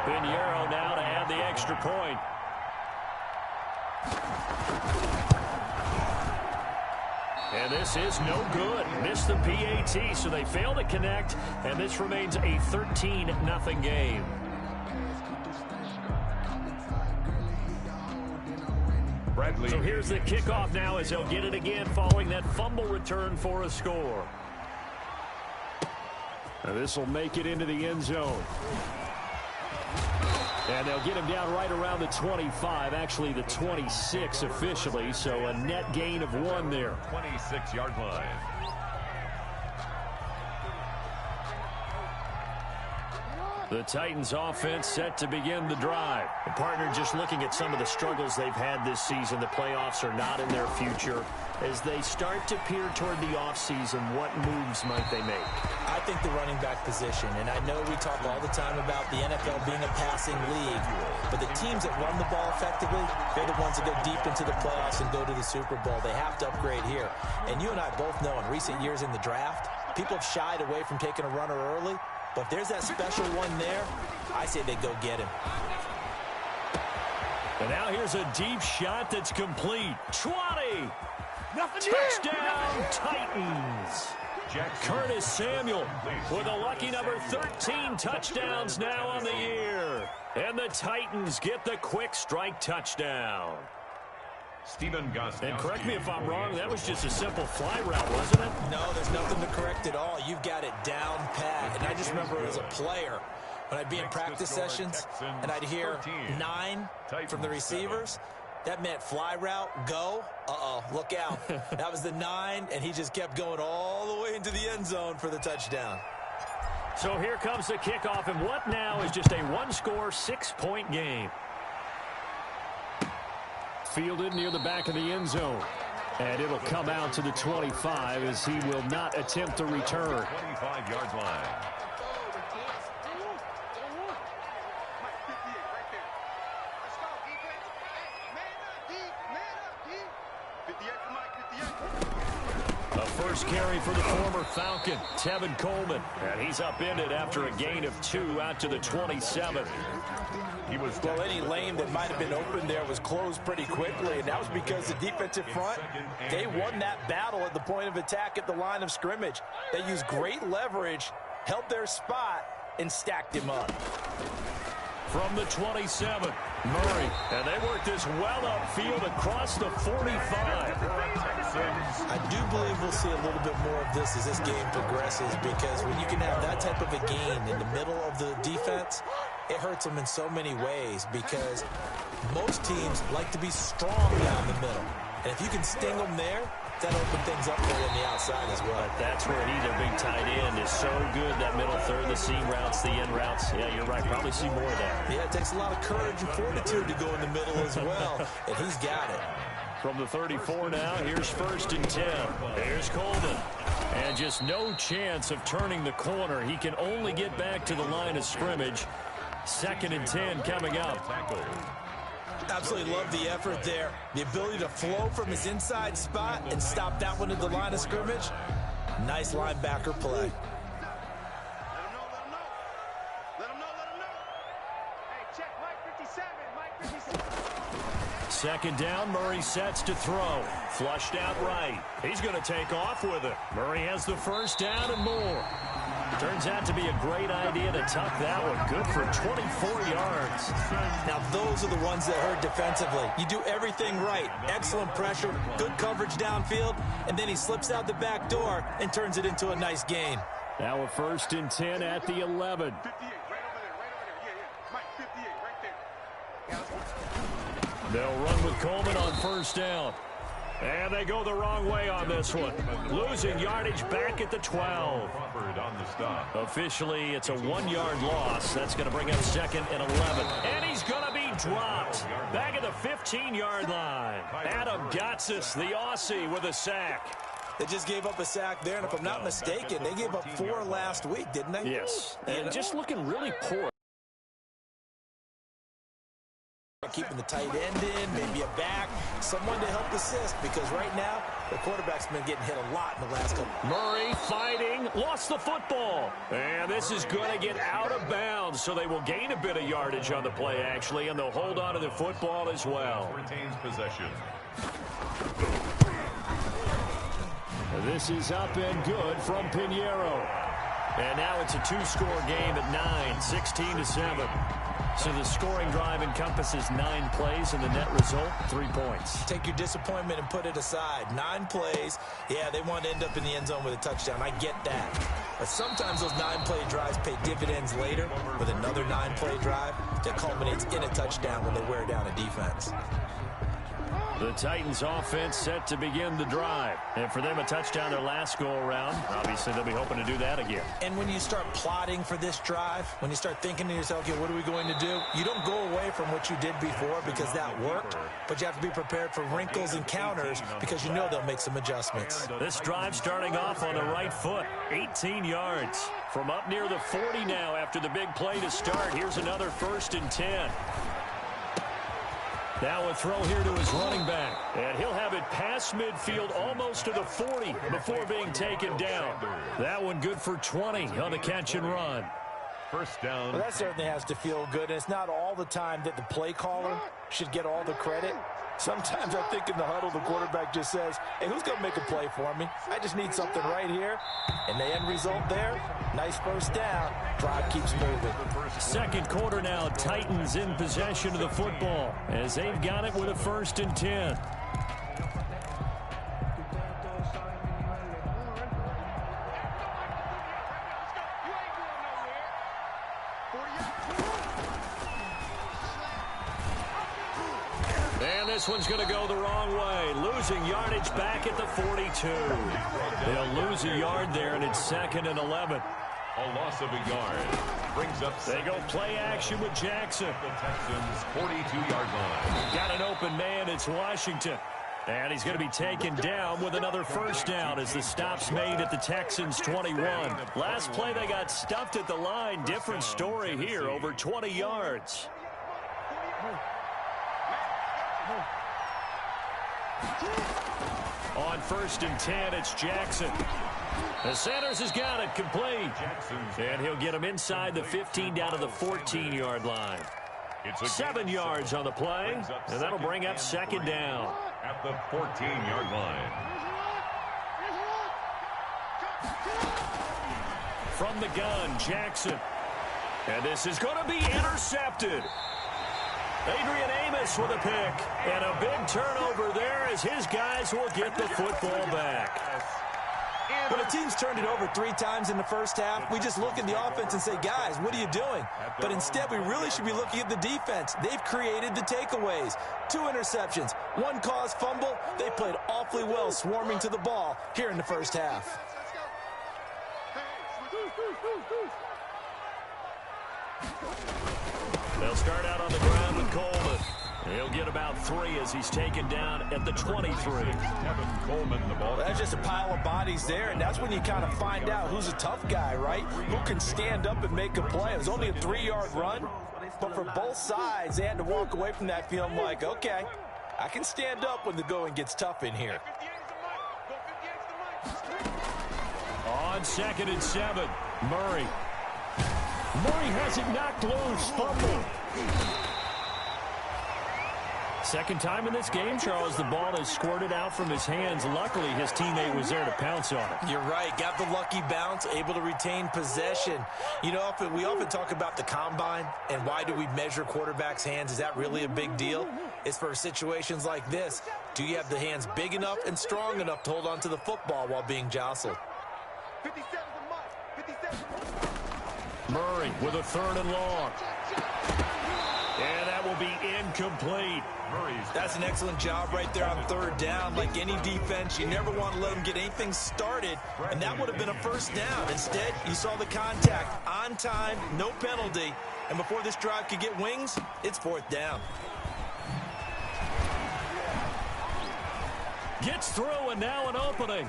Pinheiro now to add the extra point. And this is no good. Missed the PAT, so they fail to connect, and this remains a 13-0 game. So here's the kickoff now as he'll get it again following that fumble return for a score. This will make it into the end zone. And they'll get him down right around the 25, actually the 26 officially, so a net gain of 1 there. 26-yard line. The Titans offense set to begin the drive. The partner, just looking at some of the struggles they've had this season, the playoffs are not in their future. As they start to peer toward the offseason, what moves might they make? I think the running back position, and I know we talk all the time about the NFL being a passing league, but the teams that run the ball effectively, they're the ones that go deep into the playoffs and go to the Super Bowl. They have to upgrade here. And you and I both know in recent years in the draft, people have shied away from taking a runner early. But if there's that special one there, I say they go get him. And now here's a deep shot that's complete. 20. Touchdown, Titans. Curtis Samuel with a lucky number 13 touchdowns now on the year. And the Titans get the quick strike touchdown. And correct me if I'm wrong, that was just a simple fly route, wasn't it? No, there's nothing to correct at all. You've got it down pat. And I just remember as a player, when I'd be in practice sessions and I'd hear 9 from the receivers, that meant fly route, go. Uh-oh, look out. That was the 9, and he just kept going all the way into the end zone for the touchdown. So here comes the kickoff, and what now is just a one-score, 6-point game. Fielded near the back of the end zone. And it'll come out to the 25 as he will not attempt to return. 25-yard line. A first carry for the former Falcon, Tevin Coleman. And he's upended after a gain of 2 out to the 27. Well, any lane that might have been open there was closed pretty quickly, and that was because the defensive front, they won that battle at the point of attack at the line of scrimmage. They used great leverage, held their spot, and stacked him up. From the 27, Murray. And they work this well upfield across the 45. I do believe we'll see a little bit more of this as this game progresses, because when you can have that type of a gain in the middle of the defense, it hurts them in so many ways, because most teams like to be strong down the middle. And if you can sting them there, that'll open things up for you on the outside as well. But that's where he's a big tight end is so good, that middle third, the seam routes, the end routes. Yeah, you're right. Probably see more of that. Yeah, it takes a lot of courage and fortitude to go in the middle as well, and he's got it. From the 34 now, here's 1st and 10. Here's Coleman. And just no chance of turning the corner. He can only get back to the line of scrimmage. 2nd and 10 coming up. Absolutely love the effort there. The ability to flow from his inside spot and stop that one at the line of scrimmage. Nice linebacker play. Second down, Murray sets to throw. Flushed out right. He's going to take off with it. Murray has the first down and more. Turns out to be a great idea to tuck that one. Good for 24 yards. Now, those are the ones that hurt defensively. You do everything right. Excellent pressure, good coverage downfield, and then he slips out the back door and turns it into a nice gain. Now a 1st and 10 at the 11. They'll run with Coleman on 1st down. And they go the wrong way on this one. Losing yardage back at the 12. Officially, it's a 1-yard loss. That's going to bring up 2nd and 11. And he's going to be dropped. Back at the 15-yard line. Adam Gotsis, the Aussie, with a sack. They just gave up a sack there, and if I'm not mistaken, they gave up 4 last week, didn't they? Yes. And just looking really poor. keeping the tight end in, maybe a back, someone to help assist, because right now the quarterback's been getting hit a lot in the last couple. Murray fighting, lost the football. And this is going to get out of bounds, so they will gain a bit of yardage on the play, actually, and they'll hold on to the football as well. Retains possession. This is up and good from Pinheiro. And now it's a two-score game at 9, 16-7. So the scoring drive encompasses 9 plays, and the net result, 3 points. Take your disappointment and put it aside. 9 plays. Yeah, they want to end up in the end zone with a touchdown. I get that. But sometimes those 9-play drives pay dividends later with another 9-play drive that culminates in a touchdown when they wear down a defense. The Titans offense set to begin the drive. And for them, a touchdown their last go-around. Obviously, they'll be hoping to do that again. And when you start plotting for this drive, when you start thinking to yourself, okay, what are we going to do? You don't go away from what you did before because that worked. But you have to be prepared for wrinkles and counters because you know they'll make some adjustments. This drive starting off on the right foot. 18 yards. From up near the 40 now after the big play to start. Here's another 1st and 10. Now a throw here to his running back. And he'll have it past midfield almost to the 40 before being taken down. That one good for 20 on the catch and run. First down. Well, that certainly has to feel good. And it's not all the time that the play caller should get all the credit. Sometimes I think in the huddle, the quarterback just says, hey, who's going to make a play for me? I just need something right here. And the end result there, nice first down. Drive keeps moving. Second quarter now, Titans in possession of the football as they've got it with a 1st and 10. And this one's going to go the wrong way. Losing yardage back at the 42. They'll lose a yard there, and it's 2nd and 11. A loss of a yard. Brings up. They go play action with Jackson. The Texans' 42-yard line. Got an open man. It's Washington. And he's going to be taken down with another first down as the stop's made at the Texans' 21. Last play, they got stuffed at the line. Different story here, over 20 yards. On 1st and 10, it's Jackson. The Sanders has got it complete. And he'll get him inside the 15 down to the 14-yard line. 7 yards on the play, and that'll bring up 2nd down. At the 14-yard line. From the gun, Jackson. And this is going to be intercepted. Adrian Amos with a pick. And a big turnover there as his guys will get the football back. When a team's turned it over 3 times in the first half, we just look at the offense and say, guys, what are you doing? But instead, we really should be looking at the defense. They've created the takeaways. 2 interceptions, 1 caused fumble. They played awfully well swarming to the ball here in the first half. They'll start out on the ground with Coleman. He'll get about 3 as he's taken down at the 23. Kevin Coleman, the ball. That's just a pile of bodies there, and that's when you kind of find out who's a tough guy, right? Who can stand up and make a play. It was only a 3-yard run, but for both sides, they had to walk away from that feeling like, okay, I can stand up when the going gets tough in here. On 2nd and 7, Murray. Murray has it knocked loose, fumble. Second time in this game, Charles, the ball has squirted out from his hands. Luckily, his teammate was there to pounce on it. You're right. Got the lucky bounce, able to retain possession. You know, we often talk about the combine and why do we measure quarterbacks' hands. Is that really a big deal? It's for situations like this. Do you have the hands big enough and strong enough to hold on to the football while being jostled? Murray with a 3rd and long. And that will be incomplete. That's an excellent job right there on 3rd down. Like any defense, you never want to let them get anything started, and that would have been a first down. Instead, you saw the contact on time, no penalty, and before this drive could get wings, it's 4th down. Gets through, and now an opening.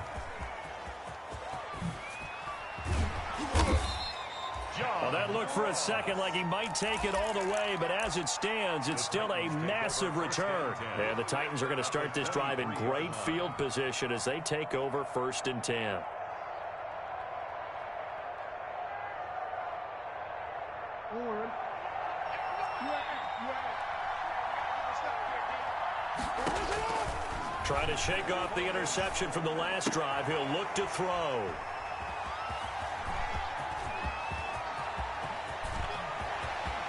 Well, that looked for a second like he might take it all the way, but as it stands, it's still a massive return. And the Titans are going to start this drive in great field position as they take over 1st and 10. Trying to shake off the interception from the last drive. He'll look to throw.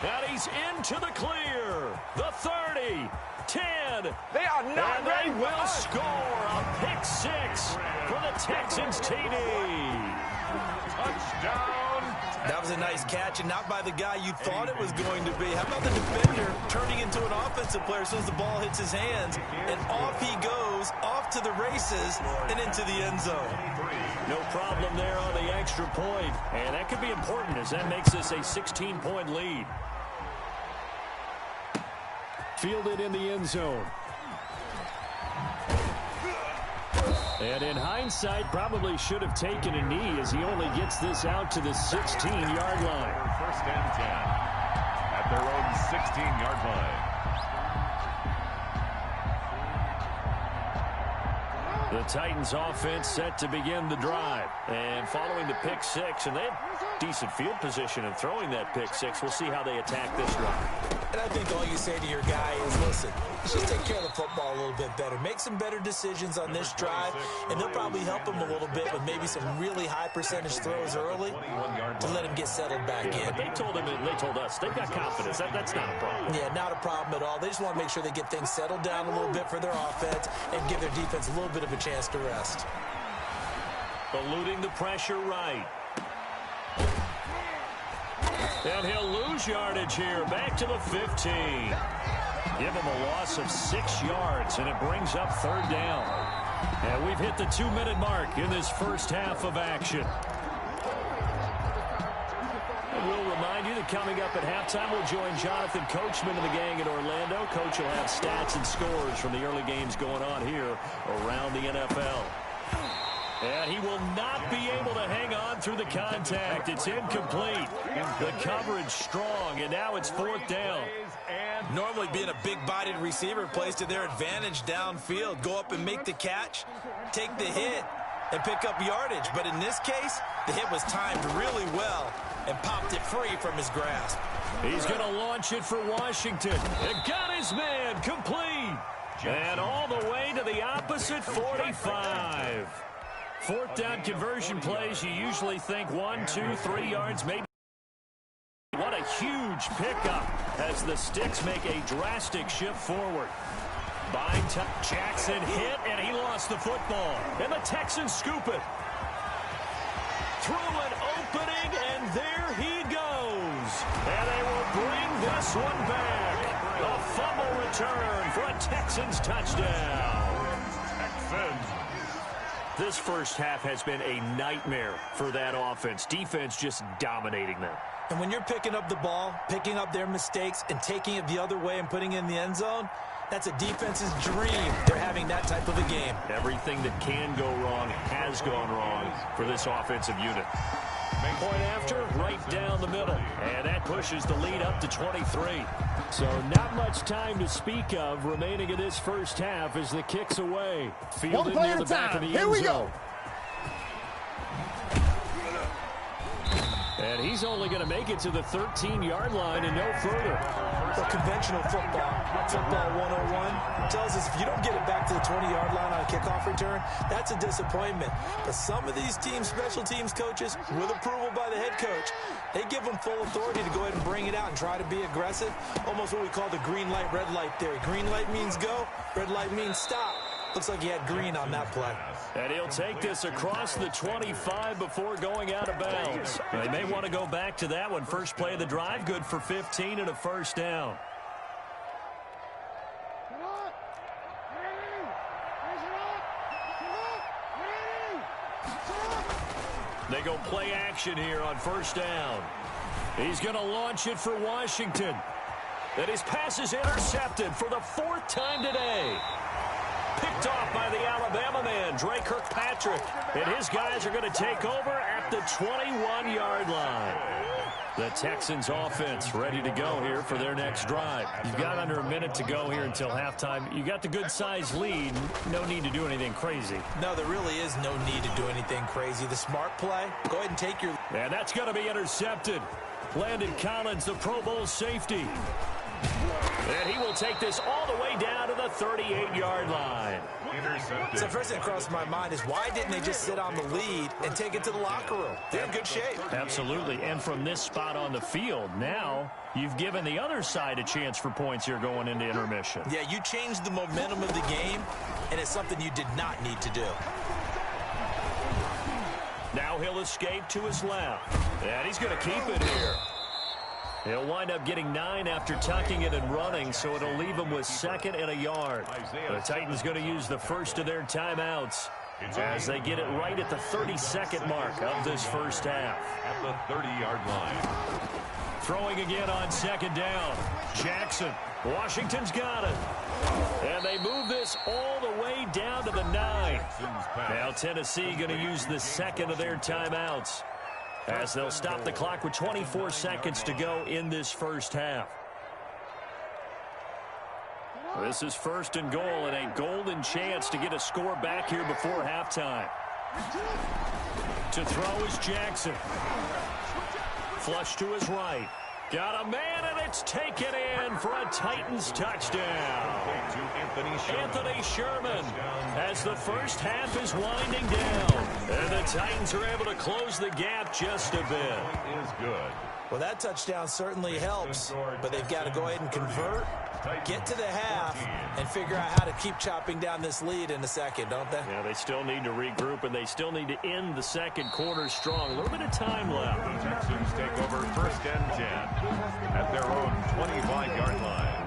And he's into the clear. The 30, 10. They are not ready. And they will score a pick 6 for the Texans TD. Touchdown. That was a nice catch, and not by the guy you thought it was going to be. How about the defender turning into an offensive player as soon as the ball hits his hands, and off he goes, off to the races, and into the end zone. No problem there on the extra point, and that could be important as that makes this a 16-point lead. Fielded in the end zone. And in hindsight, probably should have taken a knee as he only gets this out to the 16-yard line. 1st and 10 at their own 16-yard line. The Titans offense set to begin the drive. And following the pick 6, and they have decent field position in throwing that pick 6. We'll see how they attack this drive. And I think all you say to your guy is, listen, let's just take care of the football a little bit better. Make some better decisions on this drive, and they'll probably help him a little bit with maybe some really high percentage throws early to let him get settled back in. They told him, and they told us, they've got confidence. That's not a problem. Yeah, not a problem at all. They just want to make sure they get things settled down a little bit for their offense and give their defense a little bit of a chance to rest. Eluding the pressure right. And he'll lose yardage here. Back to the 15. Give him a loss of 6 yards, and it brings up 3rd down. And we've hit the 2-minute mark in this first half of action. And we'll remind you that coming up at halftime, we'll join Jonathan Coachman and the gang in Orlando. Coach will have stats and scores from the early games going on here around the NFL. And he will not be able to hang on through the contact. It's incomplete. The coverage strong, and now it's 4th down. Normally being a big-bodied receiver plays to their advantage downfield. Go up and make the catch, take the hit, and pick up yardage. But in this case, the hit was timed really well and popped it free from his grasp. He's going to launch it for Washington. And got his man complete. And all the way to the opposite 45. 4th down conversion plays, you usually think 1, 2, 3 yards, maybe. What a huge pickup as the Sticks make a drastic shift forward. Jackson hit, and he lost the football. And the Texans scoop it. Through an opening, and there he goes. And they will bring this one back. A fumble return for a Texans touchdown. Texans. This first half has been a nightmare for that offense. Defense just dominating them. And when you're picking up the ball, picking up their mistakes, and taking it the other way and putting it in the end zone, that's a defense's dream. They're having that type of a game. Everything that can go wrong has gone wrong for this offensive unit. Point after, right down the middle. And that pushes the lead up to 23. So not much time to speak of remaining in this first half as the kick's away. Fielded near the back of the end zone. And he's only going to make it to the 13-yard line and no further. Well, conventional football 101, tells us if you don't get it back to the 20-yard line on a kickoff return, that's a disappointment. But some of these teams, special teams coaches, with approval by the head coach, they give them full authority to go ahead and bring it out and try to be aggressive. Almost what we call the green light, red light theory. Green light means go, red light means stop. Looks like he had green on that play. And he'll take this across the 25 before going out of bounds. They may want to go back to that one. First play of the drive, good for 15 and a first down. They go play action here on first down. He's going to launch it for Washington. And his pass is intercepted for the 4th time today. Picked off by the Alabama man, Dre Kirkpatrick. And his guys are going to take over at the 21-yard line. The Texans offense ready to go here for their next drive. You've got under a minute to go here until halftime. You got the good-sized lead. No need to do anything crazy. No, there really is no need to do anything crazy. The smart play, go ahead and take your... And that's going to be intercepted. Landon Collins, the Pro Bowl safety. And he will take this all the way down to the 38-yard line. Intercepted. So first thing that crossed my mind is why didn't they just sit on the lead and take it to the locker room? They're in good shape. Absolutely. And from this spot on the field, now you've given the other side a chance for points here going into intermission. Yeah, you changed the momentum of the game, and it's something you did not need to do. Now he'll escape to his left. And he's going to keep it here. He'll wind up getting 9 after tucking it and running, so it'll leave him with 2nd and a yard. The Titans going to use the first of their timeouts as they get it right at the 32nd mark of this first half. At the 30-yard line. Throwing again on 2nd down. Jackson. Washington's got it. And they move this all the way down to the 9. Now Tennessee going to use the 2nd of their timeouts, as they'll stop the clock with 24 seconds to go in this first half. This is 1st and goal, and a golden chance to get a score back here before halftime. To throw is Jackson. Flush to his right. Got a man, and it's taken in for a Titans touchdown. Anthony Sherman, as the first half is winding down. And the Titans are able to close the gap just a bit. Is good. Well, that touchdown certainly helps, but they've got to go ahead and convert, get to the half, and figure out how to keep chopping down this lead in a second, don't they? Yeah, they still need to regroup, and they still need to end the second quarter strong. A little bit of time left. The Texans take over 1st and 10 at their own 25-yard line.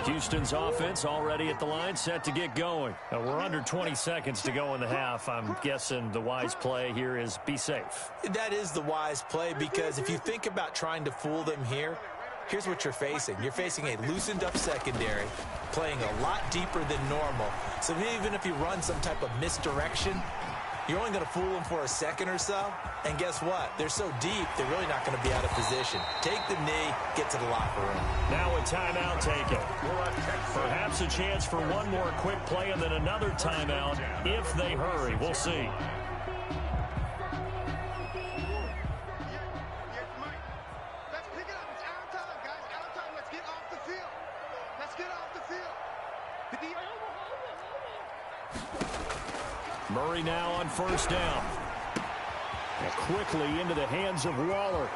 Houston's offense already at the line, set to get going. Now, we're under 20 seconds to go in the half. I'm guessing the wise play here is be safe. That is the wise play, because if you think about trying to fool them here, here's what you're facing. You're facing a loosened-up secondary, playing a lot deeper than normal. So even if you run some type of misdirection, you're only going to fool them for a second or so. And guess what? They're so deep, they're really not going to be out of position. Take the knee, get to the locker room. Now a timeout taken. Perhaps a chance for one more quick play and then another timeout if they hurry. We'll see. Murray now on 1st down. And quickly into the hands of Waller.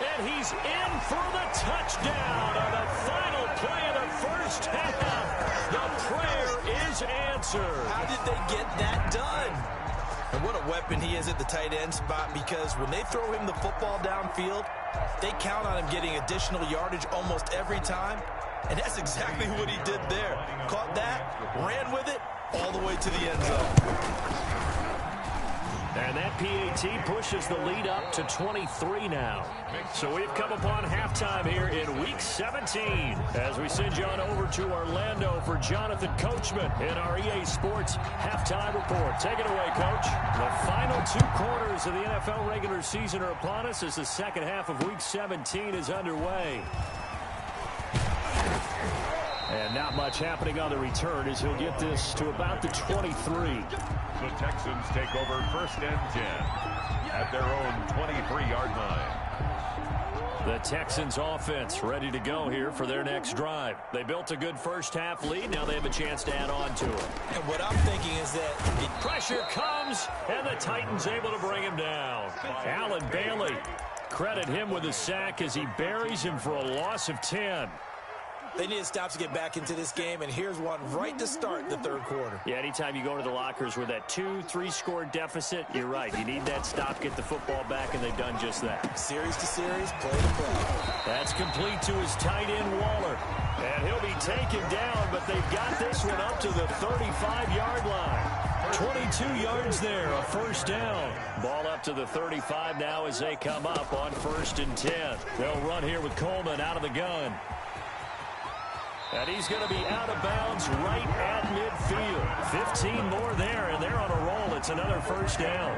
And he's in for the touchdown on the final play of the first half. The prayer is answered. How did they get that done? And what a weapon he is at the tight end spot, because when they throw him the football downfield, they count on him getting additional yardage almost every time. And that's exactly what he did there. Caught that, ran with it, all the way to the end zone. And that PAT pushes the lead up to 23 now. So we've come upon halftime here in Week 17 as we send you on over to Orlando for Jonathan Coachman in our EA Sports Halftime Report. Take it away, Coach. The final 2 quarters of the NFL regular season are upon us as the second half of Week 17 is underway. And not much happening on the return as he'll get this to about the 23. The Texans take over 1st and 10 at their own 23-yard line. The Texans offense ready to go here for their next drive. They built a good first half lead. Now they have a chance to add on to it. And what I'm thinking is that the pressure comes, and the Titans able to bring him down. Allen Bailey, credit him with a sack as he buries him for a loss of 10. they need stops to get back into this game, and here's one right to start the third quarter. Yeah, anytime you go to the lockers with that 2-3 score deficit, you're right. You need that stop, get the football back, and they've done just that. Series to series, play to play. That's complete to his tight end, Waller. And he'll be taken down, but they've got this one up to the 35-yard line. 22 yards there, a first down. Ball up to the 35 now as they come up on 1st and 10. They'll run here with Coleman out of the gun. And he's going to be out of bounds right at midfield. 15 more there, and they're on a roll. It's another first down.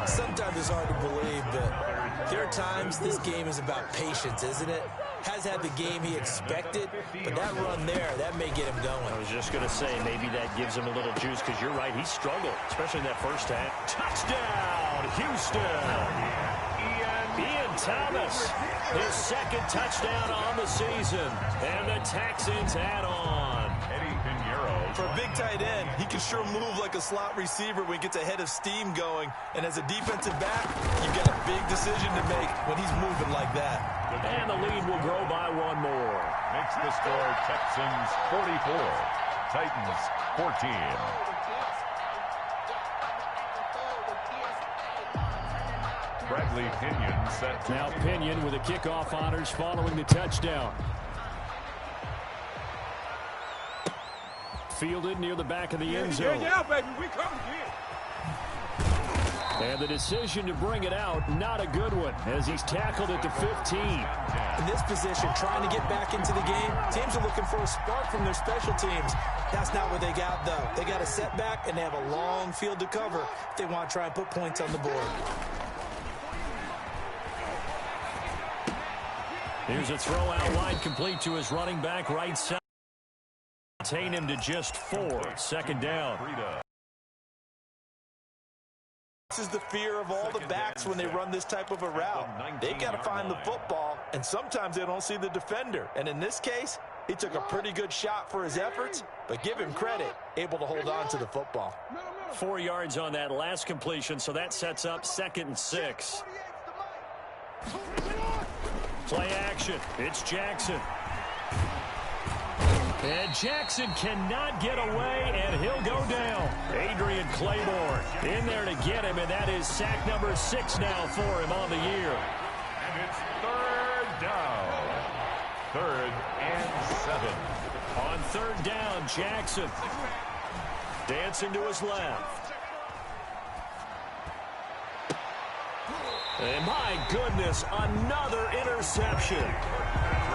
Sometimes it's hard to believe, but there are times this game is about patience, isn't it? Has had the game he expected, but that run there, that may get him going. I was just going to say, maybe that gives him a little juice, because you're right, he struggled, especially in that first half. Touchdown, Houston! Ian Thomas, his second touchdown on the season, and the Texans add on. For a big tight end, he can sure move like a slot receiver when he gets a head of steam going. And as a defensive back, you've got a big decision to make when he's moving like that. And the lead will grow by one more. Makes the score Texans 44, Titans 14. Bradley Pinion set. Now Pinion with the kickoff honors following the touchdown. Fielded near the back of the end zone. Yeah, baby, we come again. And the decision to bring it out, not a good one, as he's tackled at the 15. In this position, trying to get back into the game, teams are looking for a spark from their special teams. That's not what they got, though. They got a setback, and they have a long field to cover if they want to try and put points on the board. Here's a throw out wide, complete to his running back right side. Contain him to just 4. Second down. This is the fear of all the backs when they run this type of a route. They've got to find the football, and sometimes they don't see the defender. And in this case, he took a pretty good shot for his efforts, but give him credit, able to hold on to the football. 4 yards on that last completion, so that sets up 2nd and 6. Play action. It's Jackson. And Jackson cannot get away, and he'll go down. Adrian Claiborne in there to get him, and that is sack number 6 now for him on the year. And it's 3rd down. 3rd and 7. On 3rd down, Jackson dancing to his left. And my goodness, another interception.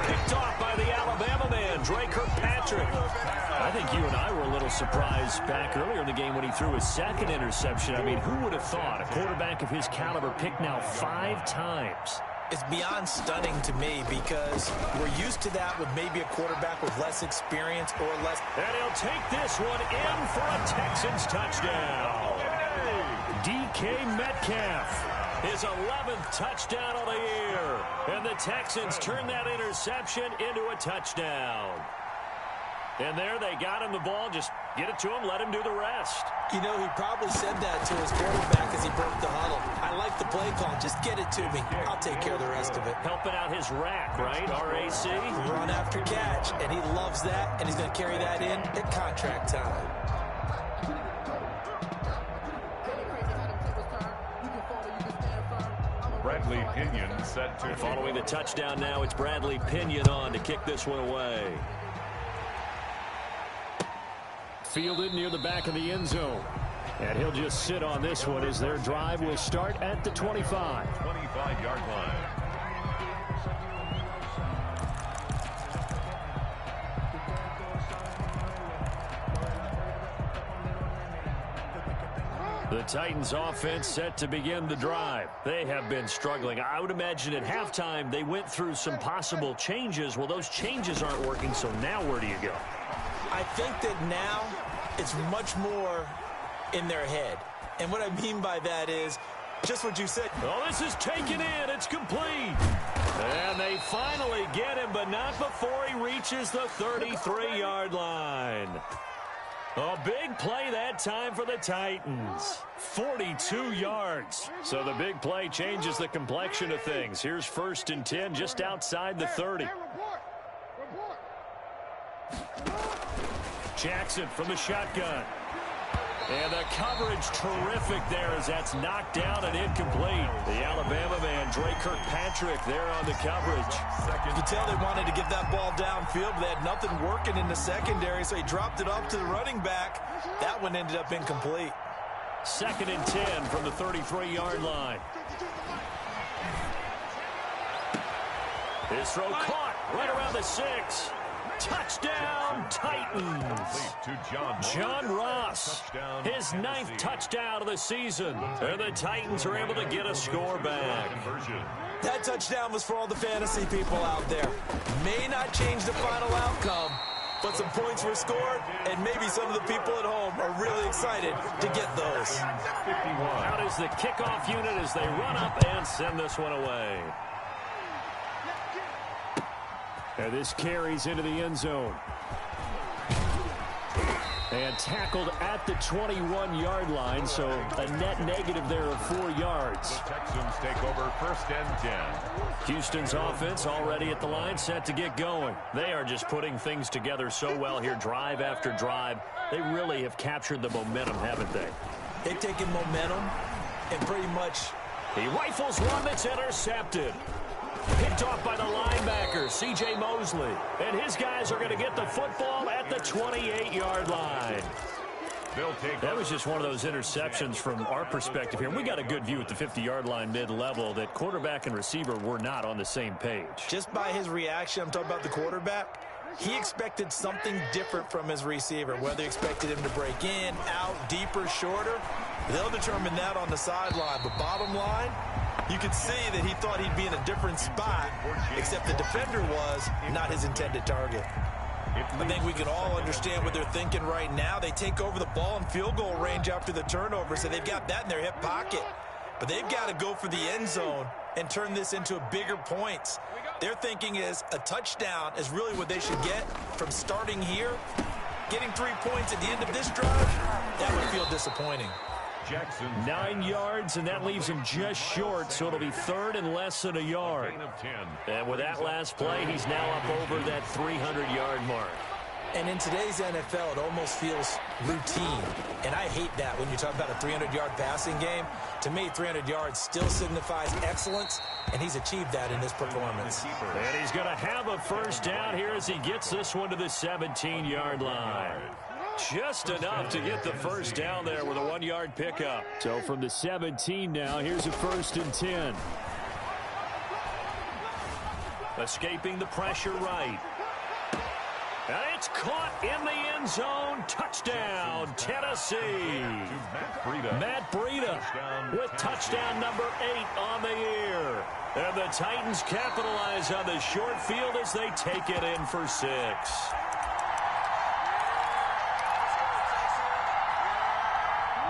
Picked off by the Alabama man, Drake Kirkpatrick. I think you and I were a little surprised back earlier in the game when he threw his 2nd interception. I mean, who would have thought a quarterback of his caliber picked now 5 times? It's beyond stunning to me because we're used to that with maybe a quarterback with less experience or less. And he'll take this one in for a Texans touchdown. DK Metcalf. His 11th touchdown of the year. And the Texans turn that interception into a touchdown. And there they got him the ball. Just get it to him, let him do the rest. You know, he probably said that to his quarterback as he broke the huddle. I like the play call. Just get it to me. I'll take care of the rest of it. Helping out his rack, right? RAC. Run after catch. And he loves that, and he's going to carry that in at contract time. Bradley Pinion set to. Following the touchdown now, it's Bradley Pinion on to kick this one away. Fielded near the back of the end zone. And he'll just sit on this one as their drive will start at the 25. 25-yard line. The Titans offense set to begin the drive. They have been struggling. I would imagine at halftime they went through some possible changes. Well, those changes aren't working, so now where do you go? I think that now it's much more in their head. And what I mean by that is just what you said. Oh, this is taken in. It's complete. And they finally get him, but not before he reaches the 33-yard line. A big play that time for the Titans. 42 yards. So the big play changes the complexion of things. Here's 1st and 10 just outside the 30. Jackson from the shotgun. And the coverage terrific there as that's knocked down and incomplete. The Alabama man, Drake Kirkpatrick, there on the coverage. You can tell they wanted to get that ball downfield, but they had nothing working in the secondary, so he dropped it off to the running back. That one ended up incomplete. 2nd and 10 from the 33-yard line. His throw caught right around the 6. Touchdown, Titans. John Ross, his 9th touchdown of the season. And the Titans are able to get a score back. That touchdown was for all the fantasy people out there. May not change the final outcome, but some points were scored, and maybe some of the people at home are really excited to get those. Out is the kickoff unit as they run up and send this one away. And this carries into the end zone. And tackled at the 21-yard line, so a net negative there of 4 yards. The Texans take over 1st and 10. Houston's offense already at the line, set to get going. They are just putting things together so well here, drive after drive. They really have captured the momentum, haven't they? They've taken momentum and pretty much... He rifles one that's intercepted. Picked off by the linebacker, C.J. Mosley. And his guys are going to get the football at the 28-yard line. That was just one of those interceptions from our perspective here. We got a good view at the 50-yard line mid-level that quarterback and receiver were not on the same page. Just by his reaction, I'm talking about the quarterback, he expected something different from his receiver. Whether he expected him to break in, out, deeper, shorter, they'll determine that on the sideline. But bottom line, you could see that he thought he'd be in a different spot, except the defender was not his intended target. I think we can all understand what they're thinking right now. They take over the ball in field goal range after the turnover, so they've got that in their hip pocket. But they've got to go for the end zone and turn this into bigger points. Their thinking is a touchdown is really what they should get from starting here. Getting 3 points at the end of this drive, that would feel disappointing. 9 yards, and that leaves him just short, so it'll be 3rd and less than a yard. And with that last play, he's now up over that 300-yard mark. And in today's NFL, it almost feels routine. And I hate that when you talk about a 300-yard passing game. To me, 300 yards still signifies excellence, and he's achieved that in this performance. And he's going to have a first down here as he gets this one to the 17-yard line. Just enough to get the first down there with a 1-yard pickup. So from the 17 now, here's a 1st and 10. Escaping the pressure right. And it's caught in the end zone. Touchdown, Tennessee. Matt Breida with touchdown number 8 on the year. And the Titans capitalize on the short field as they take it in for 6.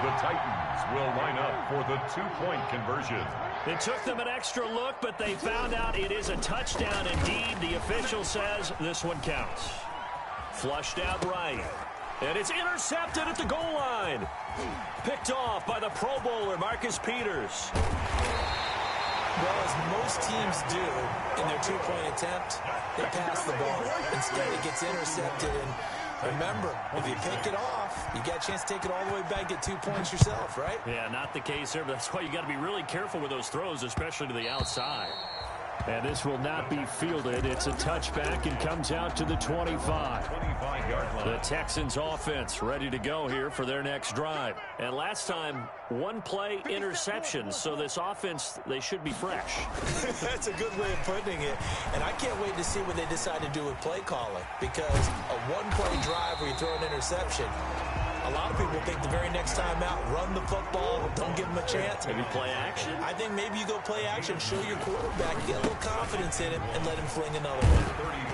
The Titans will line up for the 2-point conversion. It took them an extra look, but they found out it is a touchdown indeed. The official says this one counts. Flushed out right. And it's intercepted at the goal line. Picked off by the Pro Bowler, Marcus Peters. Well, as most teams do in their 2-point attempt, they pass the ball. Instead, it gets intercepted. And remember, if you pick it off, you got a chance to take it all the way back, get 2 points yourself, right? Yeah, not the case here, but that's why you got to be really careful with those throws, especially to the outside. And this will not be fielded. It's a touchback and comes out to the 25. 25-yard line. The Texans offense ready to go here for their next drive. And last time, 1-play interceptions. So this offense, they should be fresh. That's a good way of putting it. And I can't wait to see what they decide to do with play calling. Because a 1-play drive where you throw an interception, a lot of people think the very next time out, run the football, don't give them a chance. Maybe play action. I think maybe you go play action, show your quarterback, get a little confidence in him, and let him fling another one.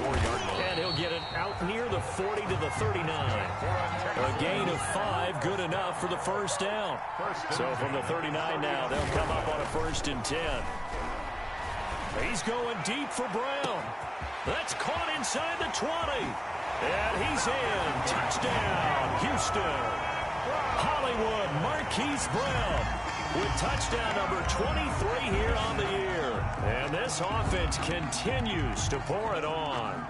34-yard line. And he'll get it out near the 40 to the 39. A gain of 5, good enough for the first down. So from the 39 now, they'll come up on a 1st and 10. He's going deep for Brown. That's caught inside the 20. And he's in. Touchdown, Houston. Hollywood Marquise Brown with touchdown number 23 here on the year. And this offense continues to pour it on.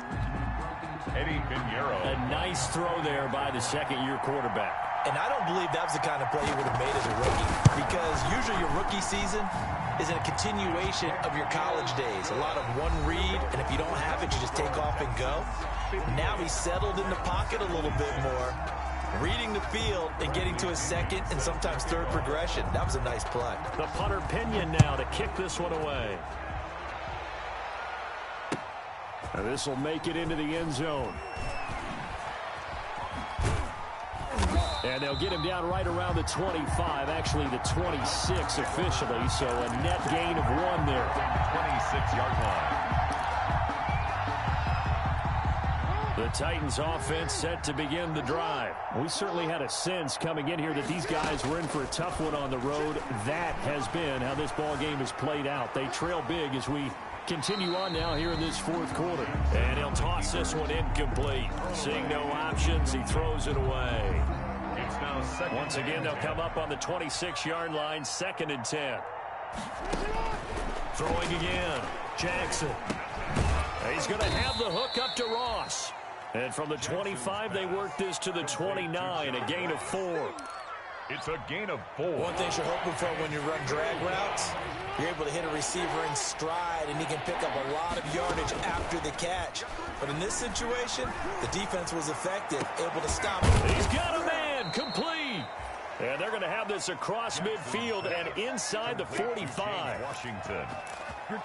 Eddie Pinheiro. A nice throw there by the second-year quarterback. And I don't believe that was the kind of play he would have made as a rookie. Because usually your rookie season is in a continuation of your college days. A lot of one read, and if you don't have it, you just take off and go. Now he's settled in the pocket a little bit more, reading the field and getting to his second and sometimes third progression. That was a nice play. The punter Pinion now to kick this one away. And this will make it into the end zone. And they'll get him down right around the 25, actually the 26 officially, so a net gain of 1 there. 26-yard line. The Titans offense set to begin the drive. We certainly had a sense coming in here that these guys were in for a tough one on the road. That has been how this ball game has played out. They trail big as we continue on now here in this fourth quarter. And he'll toss this one incomplete. Seeing no options, he throws it away. It's now second. Once again, they'll come up on the 26-yard line, 2nd and 10. Throwing again. Jackson. He's going to have the hook up to Ross. And from the 25, they work this to the 29, a gain of 4. It's a gain of 4. One thing you're hoping for when you run drag routes, you're able to hit a receiver in stride, and he can pick up a lot of yardage after the catch. But in this situation, the defense was effective, able to stop him. He's got a man, complete. And they're going to have this across midfield and inside the 45. Washington.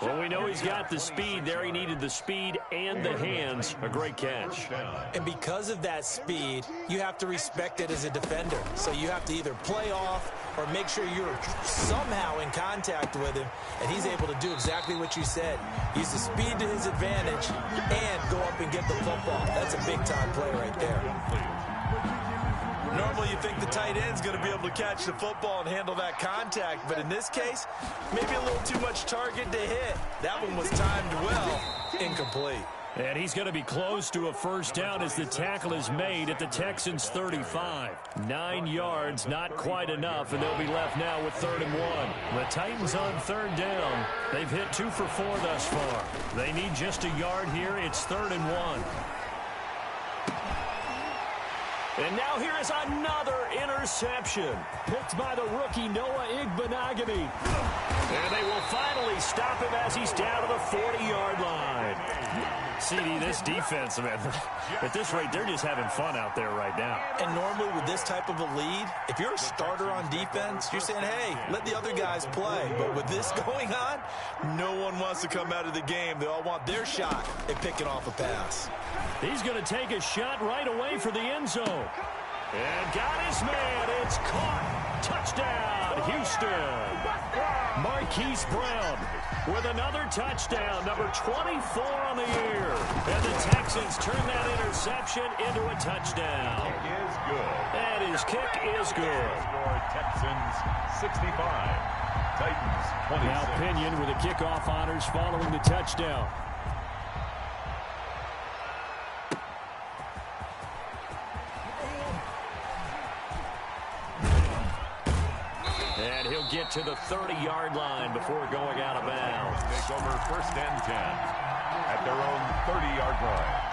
Well, we know he's got the speed there. He needed the speed and the hands. A great catch. And because of that speed, you have to respect it as a defender. So you have to either play off or make sure you're somehow in contact with him, and he's able to do exactly what you said. Use the speed to his advantage and go up and get the football. That's a big-time play right there. Normally you think the tight end's going to be able to catch the football and handle that contact, but in this case, maybe a little too much target to hit. That one was timed well, incomplete. And he's going to be close to a first down as the tackle is made at the Texans' 35. 9 yards, not quite enough, and they'll be left now with 3rd and 1. The Titans on 3rd down. They've hit 2 for 4 thus far. They need just a yard here. It's 3rd and 1. And now here is another interception. Picked by the rookie Noah Igbenogany. And they will finally stop him as he's down to the 40-yard line. CD, this defense, man, at this rate, they're just having fun out there right now. And normally with this type of a lead, if you're a starter on defense, you're saying, hey, let the other guys play. But with this going on, no one wants to come out of the game. They all want their shot at picking off a pass. He's going to take a shot right away for the end zone. And got his man. It's caught. Touchdown, Houston. Marquise Brown with another touchdown, number 24 on the year. And the Texans turn that interception into a touchdown. Kick is good. And his kick is good. Score Texans 65. Titans 26. Now Pinion with the kickoff honors following the touchdown. And he'll get to the 30-yard line before going out of bounds. Take over 1st and 10 at their own 30-yard line.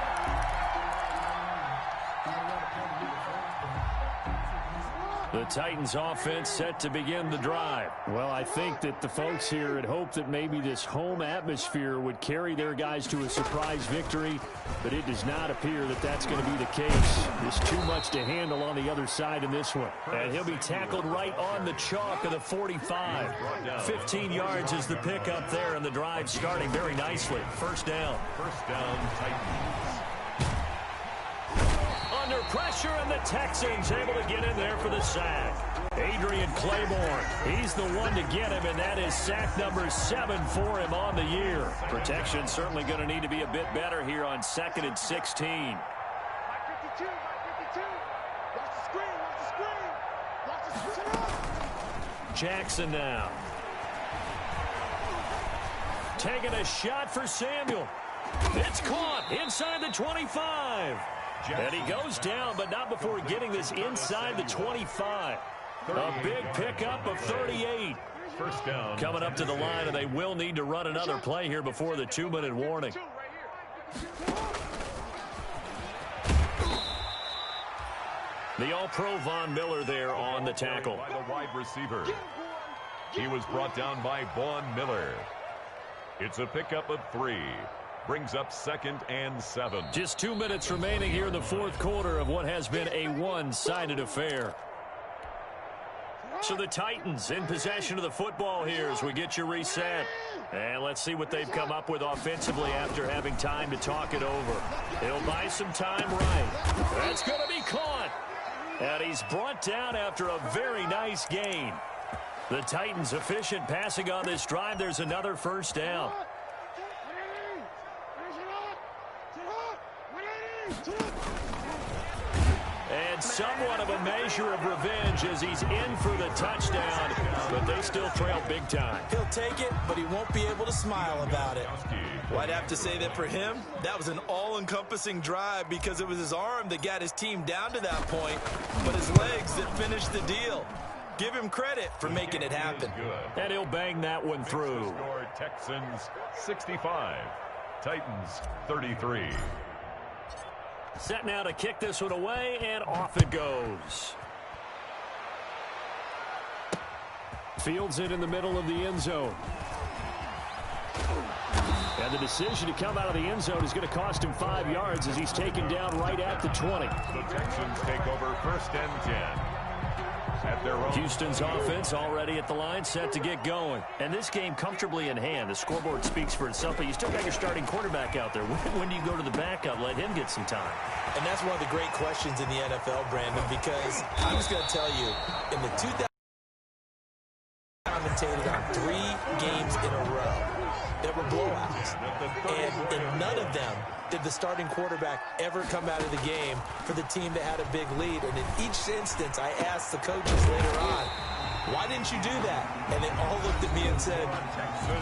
The Titans offense set to begin the drive. Well, I think that the folks here had hoped that maybe this home atmosphere would carry their guys to a surprise victory, but it does not appear that that's going to be the case. There's too much to handle on the other side in this one. And he'll be tackled right on the chalk of the 45. 15 yards is the pickup there, and the drive starting very nicely. First down. First down, Titans. Under pressure, and the Texans able to get in there for the sack. Adrian Claiborne, he's the one to get him, and that is sack number 7 for him on the year. Protection certainly going to need to be a bit better here on 2nd and 16. Jackson now. Taking a shot for Samuel. It's caught inside the 25. And he goes down, but not before getting this inside the 25. A big pickup of 38. First down. Coming up to the line, and they will need to run another play here before the 2-minute warning. The All-Pro Von Miller there on the tackle. By the wide receiver. He was brought down by Von Miller. It's a pickup of 3. Brings up 2nd and 7. Just 2 minutes remaining here in the fourth quarter of what has been a one-sided affair. So the Titans in possession of the football here as we get you reset. And let's see what they've come up with offensively after having time to talk it over. They'll buy some time right. That's going to be caught. And he's brought down after a very nice gain. The Titans efficient passing on this drive. There's another first down. And somewhat of a measure of revenge as he's in for the touchdown, but they still trail big time. He'll take it, but he won't be able to smile about it. Well, I'd have to say that for him, that was an all-encompassing drive because it was his arm that got his team down to that point, but his legs that finished the deal. Give him credit for making it happen. And he'll bang that one through. Texans 65, Titans 33. Set now to kick this one away, and off it goes. Fields it in the middle of the end zone. And the decision to come out of the end zone is going to cost him 5 yards as he's taken down right at the 20. The Texans take over 1st and 10. At their own. Houston's offense already at the line, set to get going. And this game comfortably in hand. The scoreboard speaks for itself, but you still got your starting quarterback out there. When do you go to the backup? Let him get some time. And that's one of the great questions in the NFL, Brandon, because I'm just going to tell you, in the 2000 commentated on 3 games in a row, there were blowouts. And in none of them did the starting quarterback ever come out of the game for the team that had a big lead. And in each instance, I asked the coaches later on, why didn't you do that? And they all looked at me and said,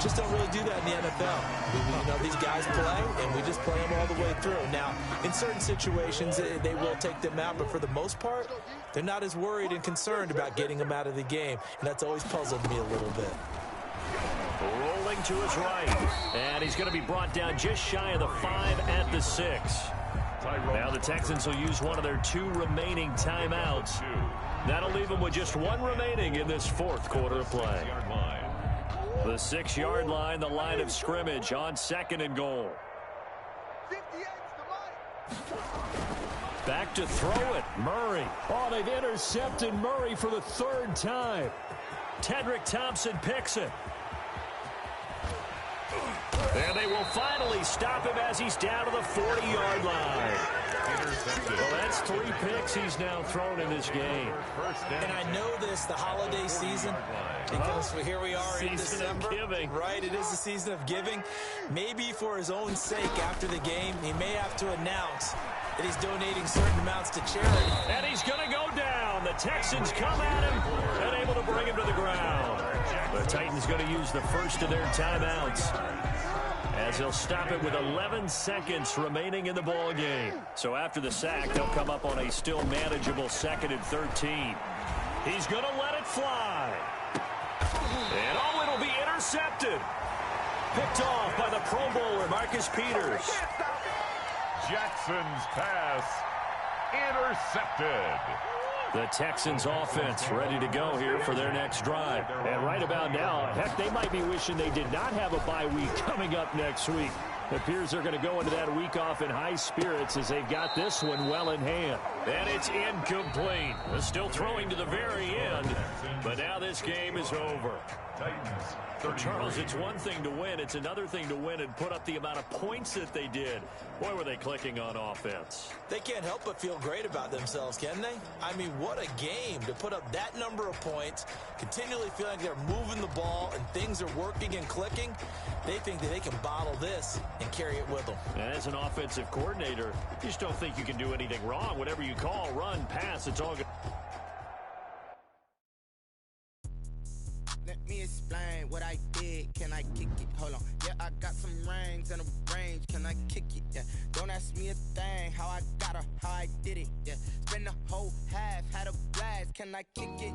just don't really do that in the NFL. These guys play, and we just play them all the way through. Now, in certain situations, they will take them out, but for the most part, they're not as worried and concerned about getting them out of the game. And that's always puzzled me a little bit. Rolling to his right. And he's going to be brought down just shy of the 5 at the 6. Now the Texans will use one of their 2 remaining timeouts. That'll leave them with just 1 remaining in this 4th quarter of play. The 6-yard line, the line of scrimmage on 2nd and goal. Back to throw it, Murray. Oh, they've intercepted Murray for the 3rd time. Tedrick Thompson picks it. And they will finally stop him as he's down to the 40-yard line. Well, that's 3 picks he's now thrown in this game. And I know this, the holiday season, because here we are in December. Right, it is the season of giving. Maybe for his own sake after the game, he may have to announce that he's donating certain amounts to charity. And he's going to go down. The Texans come at him and able to bring him to the ground. The Titans going to use the first of their timeouts, as he'll stop it with 11 seconds remaining in the ball game. So after the sack, they'll come up on a still manageable 2nd and 13. He's going to let it fly. And oh, it'll be intercepted. Picked off by the Pro Bowler, Marcus Peters. Jackson's pass intercepted. The Texans offense ready to go here for their next drive. And right about now, heck, they might be wishing they did not have a bye week coming up next week. It appears they're going to go into that week off in high spirits as they've got this one well in hand. And it's incomplete. They're still throwing to the very end, but now this game is over. Titans. Charles, it's one thing to win. It's another thing to win and put up the amount of points that they did. Boy, were they clicking on offense. They can't help but feel great about themselves, can they? I mean, what a game to put up that number of points, continually feeling like they're moving the ball and things are working and clicking. They think that they can bottle this and carry it with them. And as an offensive coordinator, you just don't think you can do anything wrong. Whatever you call, run, pass, it's all good. Let me explain what I did. Can I kick it? Hold on. Yeah, I got some rings and a range. Can I kick it? Yeah. Don't ask me a thing. How I got her, how I did it. Yeah. Spend the whole half, had a blast. Can I kick it?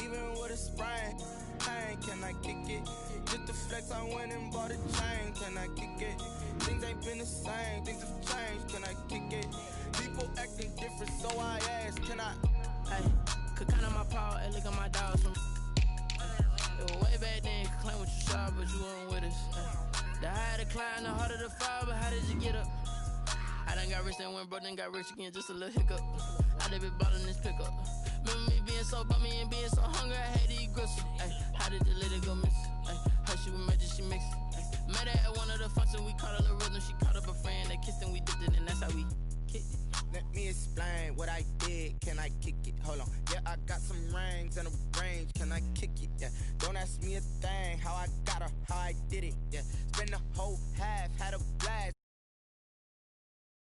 Even with a sprain. Pain, can I kick it? Just the flex, I went and bought a chain. Can I kick it? Things ain't been the same. Things have changed. Can I kick it? People acting different, so I ask. Can I? Hey, could count on my power and look at my dogs from. It was way back then, could claim what you saw, but you weren't with us. The higher the climb, the harder the fall, but how did you get up? I done got rich, then went broke, then got rich again, just a little hiccup. I done been ballin' this pickup. Remember me being so bummy and being so hungry, I had to eat gristle. Ay, how did the lady go miss? Ay, her she was magic, she mixed. Met her at one of the functions, we caught a little rhythm, she caught up a friend, they kissed and we dipped it, and that's how we kicked it. Let me explain what I did. did, can I kick it? Hold on, yeah, I got some rings and a range, can I kick it? Yeah, don't ask me a thing, how I got her, how I did it. Yeah, spend the whole half, had a blast.